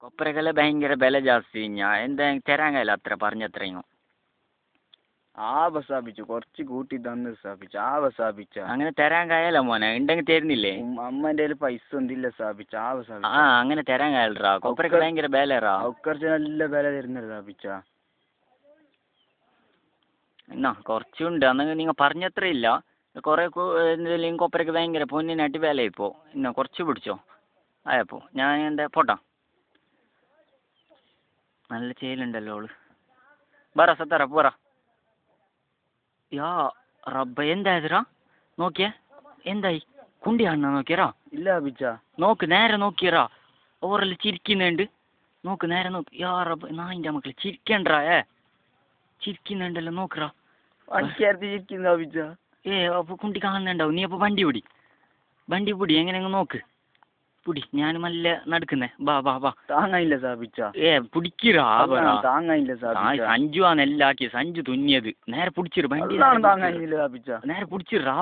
കൊപ്രക്കെല്ലാം ഭയങ്കര വില ജാസ്തി ഞാൻ എന്താ തരാൻ കഴിയില്ല അത്ര പറഞ്ഞത്രയും സ്ഥാപിച്ചു കുറച്ച് കൂട്ടി തന്ന് സ്ഥാപിച്ചു സ്ഥാപിച്ച അങ്ങനെ തരാൻ കഴിയല്ല മോനെ ഉണ്ടെങ്കിൽ തരുന്നില്ലേ അമ്മന്റെ കയ്യിൽ പൈസ ഒന്നില്ല സ്ഥാപിച്ച ആ അങ്ങനെ തരാൻ കഴിയല്ലറാ കൊപ്രക്ക് ഭയങ്കര വിലറാ കുറച്ച് നല്ല വില തരുന്നത് സ്ഥാപിച്ച എന്നാ കുറച്ചുണ്ട് അന്നെങ്കിൽ നിങ്ങൾ പറഞ്ഞത്ര ഇല്ല കുറെ എന്തെങ്കിലും കൊപ്രക്ക് ഭയങ്കര പൊന്നിനായിട്ട് വില ഇപ്പോൾ എന്നാ കുറച്ച് പിടിച്ചോ ആയപ്പോൾ ഞാൻ എന്താ പോട്ടാ നല്ല ചേലുണ്ടല്ലോ അവള് പറ സത്തറ പോറ യാ റബ്ബ എന്തായതരാ നോക്കിയേ എന്തായി കുണ്ടിയാണോ നോക്കിയറാ ഇല്ല അഭിച്ച നോക്ക് നേരെ നോക്കിയറാ ഓറെല്ലാം ചിരിക്കുന്നുണ്ട് നോക്ക് നേരെ നോക്ക് യാ റബ്ബ നായിൻ്റെ മക്കളെ ചിരിക്കണ്ടാ ചിരിക്കുന്നുണ്ടല്ലോ നോക്കറാ ചിരിക്കുന്ന അഭിച്ച അപ്പോൾ കുണ്ടി കാണുന്നുണ്ടാവും നീ അപ്പോൾ വണ്ടി പിടി എങ്ങനെയെങ്കിലും നോക്ക് പിടി ഞാൻ നല്ല നടക്കുന്നേ ബാ താങ്ങായില്ല സ്ഥാപിച്ച പിടിക്കിറാ താങ്ങായില്ല സഞ്ജു ആണ് എല്ലാം ആക്കിയത് സഞ്ജു തുന്നിയത് നേരെ പിടിച്ചിരു വണ്ടി താങ്ങായില്ല സ്ഥാപിച്ച നേരെ പിടിച്ചിറാ